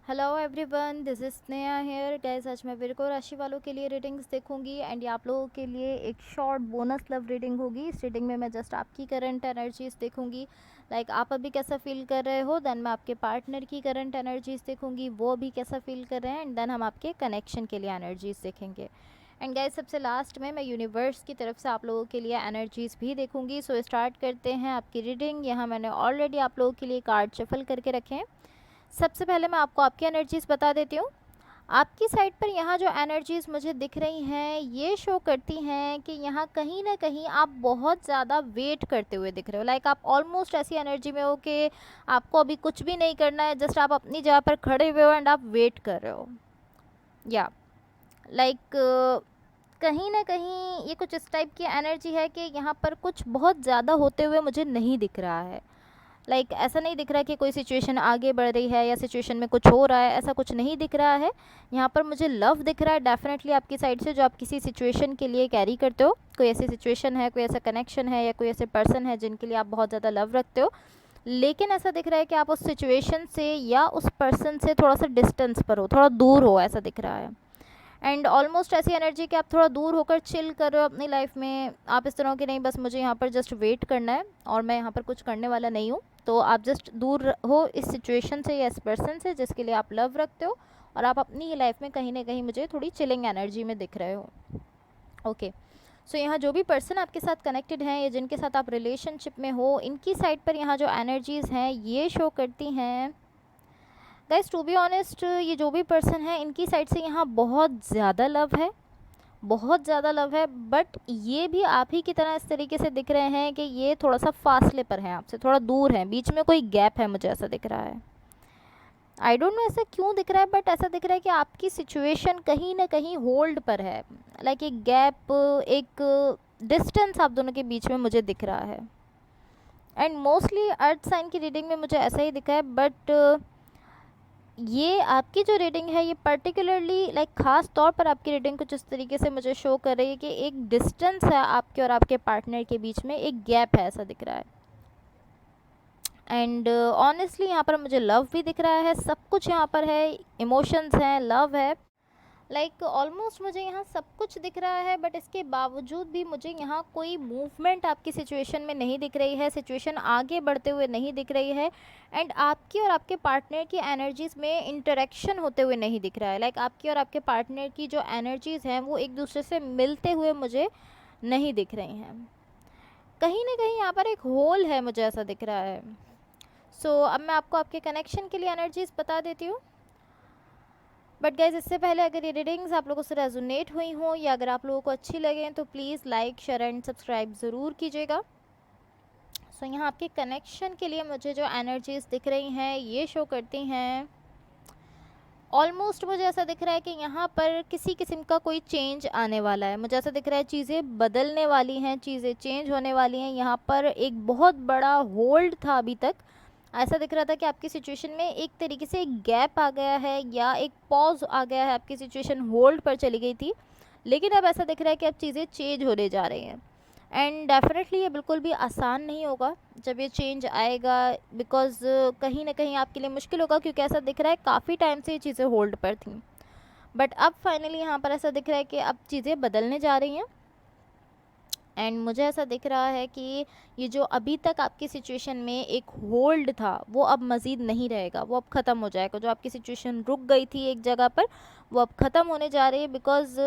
Hello everyone, this is Sneha hair guys. आज मैं Virgo राशि वालों के लिए रीडिंग्स देखूंगी एंड ये आप लोगों के लिए एक शॉर्ट बोनस लव रीडिंग होगी। इस रीडिंग में मैं जस्ट आपकी करंट एनर्जीज देखूंगी, लाइक आप अभी कैसा फील कर रहे हो। देन मैं आपके पार्टनर की करंट एनर्जीज देखूंगी, वो अभी कैसा फील कर रहे हैं, एंड देन हम आपके कनेक्शन के लिए एनर्जीज देखेंगे। एंड गाइस सबसे लास्ट में मैं यूनिवर्स की तरफ से आप लोगों के लिए एनर्जीज भी देखूंगी। सो स्टार्ट करते हैं आपकी रीडिंग। यहाँ मैंने ऑलरेडी आप लोगों के लिए कार्ड शफल करके रखे हैं। सबसे पहले मैं आपको आपकी एनर्जीज़ बता देती हूँ। आपकी साइड पर यहाँ जो एनर्जीज़ मुझे दिख रही हैं ये शो करती हैं कि यहाँ कहीं ना कहीं आप बहुत ज़्यादा वेट करते हुए दिख रहे हो। लाइक आप ऑलमोस्ट ऐसी एनर्जी में हो कि आपको अभी कुछ भी नहीं करना है, जस्ट आप अपनी जगह पर खड़े हुए हो एंड आप वेट कर रहे हो। या लाइक कहीं ना कहीं ये कुछ इस टाइप की एनर्जी है कि यहाँ पर कुछ बहुत ज़्यादा होते हुए मुझे नहीं दिख रहा है। ऐसा नहीं दिख रहा कि कोई सिचुएशन आगे बढ़ रही है या सिचुएशन में कुछ हो रहा है, ऐसा कुछ नहीं दिख रहा है। यहाँ पर मुझे लव दिख रहा है डेफिनेटली आपकी साइड से, जो आप किसी सिचुएशन के लिए कैरी करते हो। कोई ऐसी सिचुएशन है, कोई ऐसा कनेक्शन है या कोई ऐसे पर्सन है जिनके लिए आप बहुत ज़्यादा लव रखते हो, लेकिन ऐसा दिख रहा है कि आप उस सिचुएशन से या उस पर्सन से थोड़ा सा डिस्टेंस पर हो, थोड़ा दूर हो, ऐसा दिख रहा है। एंड ऑलमोस्ट ऐसी एनर्जी कि आप थोड़ा दूर होकर चिल कर रहे हो अपनी लाइफ में। आप इस तरह के नहीं, बस मुझे यहाँ पर जस्ट वेट करना है और मैं यहाँ पर कुछ करने वाला नहीं हूँ। तो आप जस्ट दूर हो इस सिचुएशन से या इस पर्सन से जिसके लिए आप लव रखते हो, और आप अपनी ही लाइफ में कहीं ना कहीं मुझे थोड़ी चिलिंग एनर्जी में दिख रहे हो। ओके, सो यहाँ जो भी पर्सन आपके साथ कनेक्टेड हैं या जिनके साथ आप रिलेशनशिप में हो, इनकी साइड पर यहाँ जो एनर्जीज़ हैं ये शो करती हैं गाइस, टू बी ऑनेस्ट, ये जो भी पर्सन है इनकी साइड से यहाँ बहुत ज़्यादा लव है, बहुत ज़्यादा लव है। बट ये भी आप ही की तरह इस तरीके से दिख रहे हैं कि ये थोड़ा सा फासले पर हैं, आपसे थोड़ा दूर हैं, बीच में कोई गैप है, मुझे ऐसा दिख रहा है। आई डोंट नो ऐसा क्यों दिख रहा है, बट ऐसा दिख रहा है कि आपकी सिचुएशन कहीं ना कहीं होल्ड पर है। लाइक एक गैप, एक डिस्टेंस आप दोनों के बीच में मुझे दिख रहा है। एंड मोस्टली अर्थ साइन की रीडिंग में मुझे ऐसा ही दिखा है, बट ये आपकी जो रीडिंग है ये पर्टिकुलरली लाइक खास तौर पर आपकी रीडिंग कुछ इस तरीके से मुझे शो कर रही है कि एक डिस्टेंस है आपके और आपके पार्टनर के बीच में, एक गैप है, ऐसा दिख रहा है। एंड ऑनेस्टली यहाँ पर मुझे लव भी दिख रहा है, सब कुछ यहाँ पर है, इमोशंस हैं, लव है, लाइक ऑलमोस्ट मुझे यहाँ सब कुछ दिख रहा है। बट इसके बावजूद भी मुझे यहाँ कोई मूवमेंट आपकी सिचुएशन में नहीं दिख रही है, सिचुएशन आगे बढ़ते हुए नहीं दिख रही है। एंड आपकी और आपके पार्टनर की एनर्जीज़ में इंटरेक्शन होते हुए नहीं दिख रहा है। लाइक आपकी और आपके पार्टनर की जो एनर्जीज़ हैं वो एक दूसरे से मिलते हुए मुझे नहीं दिख रही हैं। कहीं ना कहीं यहाँ पर एक होल है, मुझे ऐसा दिख रहा है। सो अब मैं आपको आपके कनेक्शन के लिए एनर्जीज़ बता देती हूँ। बट गाइज इससे पहले अगर ये रीडिंग्स आप लोगों से रेजोनेट हुई हों या अगर आप लोगों को अच्छी लगें तो please like, share and subscribe ज़रूर कीजिएगा। सो यहाँ आपके कनेक्शन के लिए मुझे जो एनर्जीज़ दिख रही हैं ये शो करती हैं, ऑलमोस्ट मुझे ऐसा दिख रहा है कि यहाँ पर किसी किस्म का कोई चेंज आने वाला है। मुझे ऐसा दिख रहा है चीज़ें बदलने वाली हैं, चीज़ें चेंज होने वाली हैं। यहाँ पर एक बहुत बड़ा होल्ड था अभी तक, ऐसा दिख रहा था कि आपकी सिचुएशन में एक तरीके से एक गैप आ गया है या एक पॉज आ गया है, आपकी सिचुएशन होल्ड पर चली गई थी, लेकिन अब ऐसा दिख रहा है कि अब चीज़ें चेंज होने जा रही हैं। एंड डेफिनेटली ये बिल्कुल भी आसान नहीं होगा जब ये चेंज आएगा, बिकॉज कहीं ना कहीं आपके लिए मुश्किल होगा, क्योंकि ऐसा दिख रहा है काफ़ी टाइम से ये चीज़ें होल्ड पर थी। बट अब फाइनली यहाँ पर ऐसा दिख रहा है कि अब चीज़ें बदलने जा रही हैं। एंड मुझे ऐसा दिख रहा है कि ये जो अभी तक आपकी सिचुएशन में एक होल्ड था वो अब मज़ीद नहीं रहेगा, वो अब ख़त्म हो जाएगा। जो आपकी सिचुएशन रुक गई थी एक जगह पर वो अब ख़त्म होने जा रही है, बिकॉज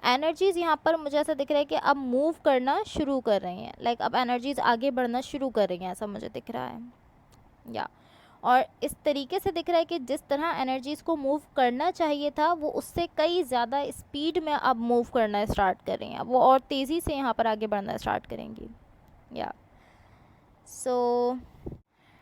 एनर्जीज़ यहाँ पर मुझे ऐसा दिख रहा है कि अब मूव करना शुरू कर रही हैं। लाइक अब एनर्जीज़ आगे बढ़ना शुरू कर रही हैं, ऐसा मुझे दिख रहा है। या और इस तरीके से दिख रहा है कि जिस तरह एनर्जीज़ को मूव करना चाहिए था वो उससे कई ज़्यादा स्पीड में अब मूव करना स्टार्ट कर रही हैं, वो और तेज़ी से यहाँ पर आगे बढ़ना स्टार्ट करेंगी। या so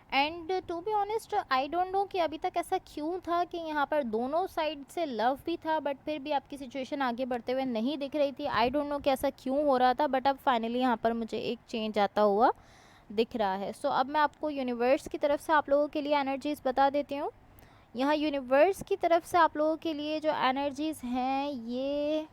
and to be honest I don't know कि अभी तक ऐसा क्यों था कि यहाँ पर दोनों साइड से लव भी था बट फिर भी आपकी सिचुएशन आगे बढ़ते हुए नहीं दिख रही थी। आई डोंट नो कि ऐसा क्यों हो रहा था, बट अब फाइनली यहाँ पर मुझे एक चेंज आता हुआ दिख रहा है। सो अब मैं आपको यूनिवर्स की तरफ से आप लोगों के लिए एनर्जीज़ बता देती हूँ। यहाँ यूनिवर्स की तरफ से आप लोगों के लिए जो एनर्जीज़ हैं ये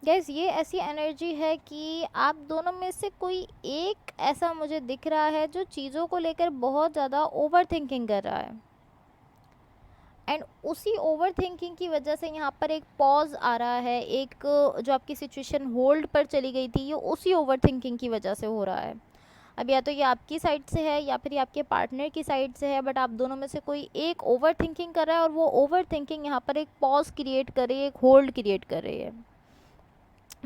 गैस, ये ऐसी एनर्जी है कि आप दोनों में से कोई एक ऐसा मुझे दिख रहा है जो चीज़ों को लेकर बहुत ज़्यादा ओवर थिंकिंग कर रहा है। एंड उसी ओवर थिंकिंग की वजह से यहाँ पर एक पॉज आ रहा है, एक जो आपकी सिचुएशन होल्ड पर चली गई थी, ये उसी ओवर थिंकिंग की वजह से हो रहा है। अब या तो ये आपकी साइड से है या फिर ये आपके पार्टनर की साइड से है, बट आप दोनों में से कोई एक ओवर थिंकिंग कर रहा है और वो ओवर थिंकिंग यहाँ पर एक पॉज क्रिएट कर रही है, एक होल्ड क्रिएट कर रही है।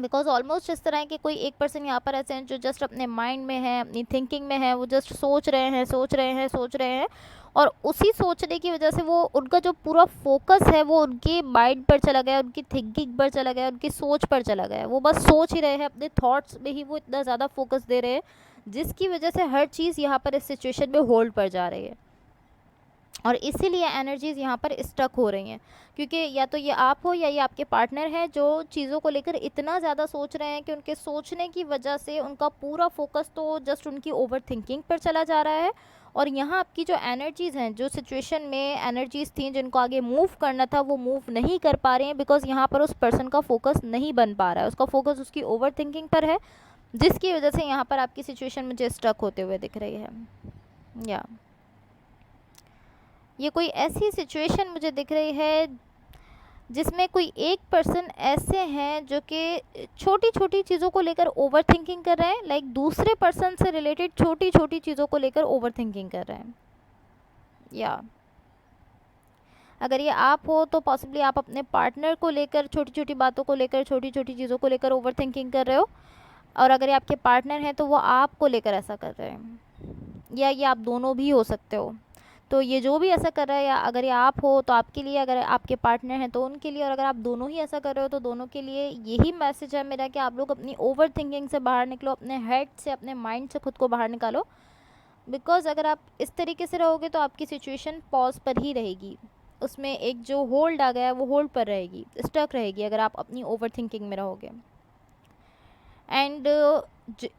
बिकॉज ऑलमोस्ट इस तरह के कोई एक पर्सन यहाँ पर ऐसे हैं जो जस्ट अपने माइंड में है, अपनी थिंकिंग में है, वो जस्ट सोच रहे हैं सोच रहे हैं सोच रहे हैं, और उसी सोचने की वजह से वो उनका जो पूरा फोकस है वो उनके माइंड पर चला गया, उनकी थिंकिंग पर चला गया, उनकी सोच पर चला गया। वो बस सोच ही रहे हैं, अपने थॉट्स में ही वो इतना ज़्यादा फोकस दे रहे हैं, जिसकी वजह से हर चीज़ यहाँ पर इस सिचुएशन में होल्ड पर जा रही है, और इसीलिए एनर्जीज़ यहाँ पर स्टक हो रही हैं। क्योंकि या तो ये आप हो या ये आपके पार्टनर हैं जो चीज़ों को लेकर इतना ज़्यादा सोच रहे हैं कि उनके सोचने की वजह से उनका पूरा फोकस तो जस्ट उनकी ओवर थिंकिंग पर चला जा रहा है, और यहाँ आपकी जो एनर्जीज़ हैं, जो सिचुएशन में एनर्जीज़ थी जिनको आगे मूव करना था, वो मूव नहीं कर पा रही हैं, बिकॉज यहाँ पर उस पर्सन का फोकस नहीं बन पा रहा है, उसका फोकस उसकी ओवर थिंकिंग पर है, जिसकी वजह से यहाँ पर आपकी सिचुएशन मुझे स्टक होते हुए दिख रही है। या ये कोई ऐसी सिचुएशन मुझे दिख रही है जिसमें कोई एक पर्सन ऐसे हैं जो कि छोटी छोटी चीज़ों को लेकर ओवर थिंकिंग कर रहे हैं, लाइक दूसरे पर्सन से रिलेटेड छोटी छोटी चीज़ों को लेकर ओवर थिंकिंग कर रहे हैं। या अगर ये आप हो तो पॉसिबली आप अपने पार्टनर को लेकर छोटी छोटी बातों को लेकर, छोटी छोटी चीज़ों को लेकर ओवर थिंकिंग कर रहे हो, और अगर ये आपके पार्टनर हैं तो वो आपको लेकर ऐसा कर रहे हैं, या ये आप दोनों भी हो सकते हो। तो ये जो भी ऐसा कर रहा है, या अगर ये आप हो तो आपके लिए, अगर आपके पार्टनर हैं तो उनके लिए, और अगर आप दोनों ही ऐसा कर रहे हो तो दोनों के लिए यही मैसेज है मेरा कि आप लोग अपनी ओवर थिंकिंग से बाहर निकलो, अपने हेड से, अपने माइंड से खुद को बाहर निकालो। बिकॉज अगर आप इस तरीके से रहोगे तो आपकी सिचुएशन पॉज पर ही रहेगी, उसमें एक जो होल्ड आ गया है वो होल्ड पर रहेगी, स्टक रहेगी, अगर आप अपनी ओवर थिंकिंग में रहोगे। एंड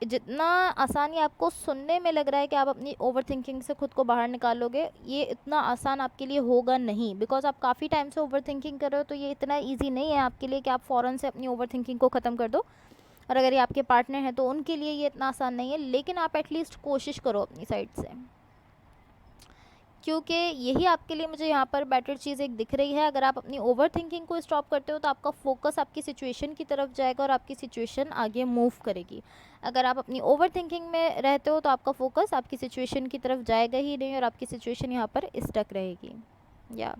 जितना आसान ये आपको सुनने में लग रहा है कि आप अपनी ओवर थिंकिंग से खुद को बाहर निकालोगे, ये इतना आसान आपके लिए होगा नहीं, बिकॉज आप काफ़ी टाइम से ओवर थिंकिंग कर रहे हो, तो ये इतना इजी नहीं है आपके लिए कि आप फ़ौरन से अपनी ओवर थिंकिंग को ख़त्म कर दो। और अगर ये आपके पार्टनर हैं तो उनके लिए ये इतना आसान नहीं है, लेकिन आप एटलीस्ट कोशिश करो अपनी साइड से, क्योंकि यही आपके लिए मुझे यहाँ पर बेटर चीज़ एक दिख रही है। अगर आप अपनी ओवर थिंकिंग को स्टॉप करते हो तो आपका फोकस आपकी सिचुएशन की तरफ जाएगा और आपकी सिचुएशन आगे मूव करेगी। अगर आप अपनी ओवर थिंकिंग में रहते हो तो आपका फोकस आपकी सिचुएशन की तरफ जाएगा ही नहीं, और आपकी सिचुएशन यहाँ पर स्टक रहेगी। या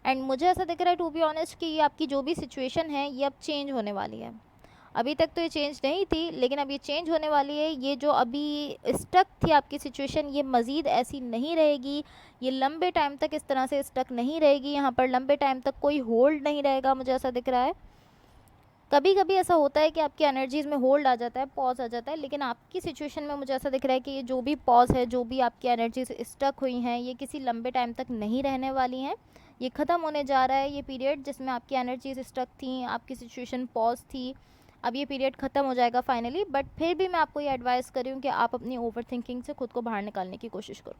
एंड मुझे ऐसा दिख रहा है, टू बी ऑनेस्ट, कि ये आपकी जो भी सिचुएशन है ये अब चेंज होने वाली है। अभी तक तो ये चेंज नहीं थी, लेकिन अब ये चेंज होने वाली है। ये जो अभी स्टक थी आपकी सिचुएशन, ये मज़ीद ऐसी नहीं रहेगी, ये लंबे टाइम तक इस तरह से स्टक नहीं रहेगी, यहाँ पर लंबे टाइम तक कोई होल्ड नहीं रहेगा, मुझे ऐसा दिख रहा है। कभी कभी ऐसा होता है कि आपकी एनर्जीज़ में होल्ड आ जाता है, पॉज आ जाता है, लेकिन आपकी सिचुएशन में मुझे ऐसा दिख रहा है कि ये जो भी पॉज है, जो भी आपकी एनर्जीज स्टक हुई हैं, ये किसी लंबे टाइम तक नहीं रहने वाली हैं। ये ख़त्म होने जा रहा है, ये पीरियड जिसमें आपकी एनर्जीज स्टक थी, आपकी सिचुएशन पॉज थी, अब ये पीरियड ख़त्म हो जाएगा फाइनली। बट फिर भी मैं आपको ये एडवाइस कर रही हूँ कि आप अपनी ओवर थिंकिंग से खुद को बाहर निकालने की कोशिश करो।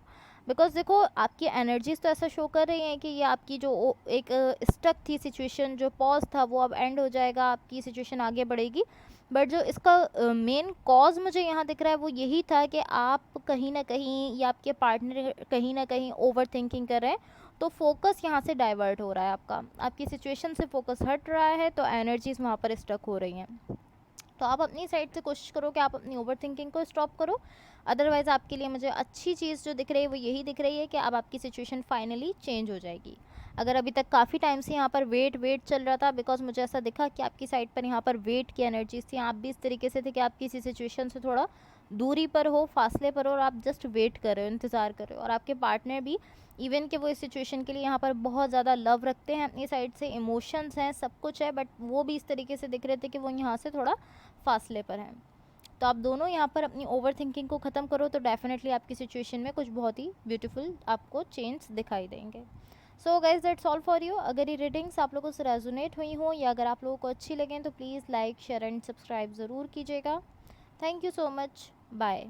बिकॉज देखो, आपकी एनर्जीज तो ऐसा शो कर रही हैं कि ये आपकी जो एक स्टक थी सिचुएशन, जो पॉज था, वो अब एंड हो जाएगा, आपकी सिचुएशन आगे बढ़ेगी। बट जो इसका मेन कॉज मुझे यहाँ दिख रहा है वो यही था कि आप कहीं ना कहीं, या आपके पार्टनर कहीं ना कहीं ओवर थिंकिंग कर रहे हैं, तो फोकस यहाँ से डाइवर्ट हो रहा है आपका, आपकी सिचुएशन से फोकस हट रहा है, तो एनर्जीज़ वहाँ पर स्टक हो रही हैं। तो आप अपनी साइड से कोशिश करो कि आप अपनी ओवर थिंकिंग को स्टॉप करो। अदरवाइज़ आपके लिए मुझे अच्छी चीज़ जो दिख रही है वो यही दिख रही है कि अब आपकी सिचुएशन फाइनली चेंज हो जाएगी। अगर अभी तक काफ़ी टाइम से यहाँ पर वेट चल रहा था, बिकॉज मुझे ऐसा दिखा कि आपकी साइड पर यहाँ पर वेट की एनर्जीज थी, आप भी इस तरीके से थे कि आप किसी सिचुएशन से थोड़ा दूरी पर हो, फासले पर हो, और आप जस्ट वेट कर रहे हो, इंतज़ार कर रहे हो। और आपके पार्टनर भी, इवन कि वो इस सिचुएशन के लिए यहाँ पर बहुत ज़्यादा लव रखते हैं अपनी साइड से, इमोशंस हैं, सब कुछ है, बट वो भी इस तरीके से दिख रहे थे कि वो यहाँ से थोड़ा फासले पर हैं। तो आप दोनों यहाँ पर अपनी ओवर थिंकिंग को ख़त्म करो, तो डेफिनेटली आपकी सिचुएशन में कुछ बहुत ही ब्यूटीफुल आपको चेंज दिखाई देंगे। So guys, that's all for you. अगर ये रीडिंग्स आप लोगों से रेजोनेट हुई हों, या अगर आप लोगों को अच्छी लगें, तो please like, share and subscribe ज़रूर कीजिएगा। Thank you so much. Bye.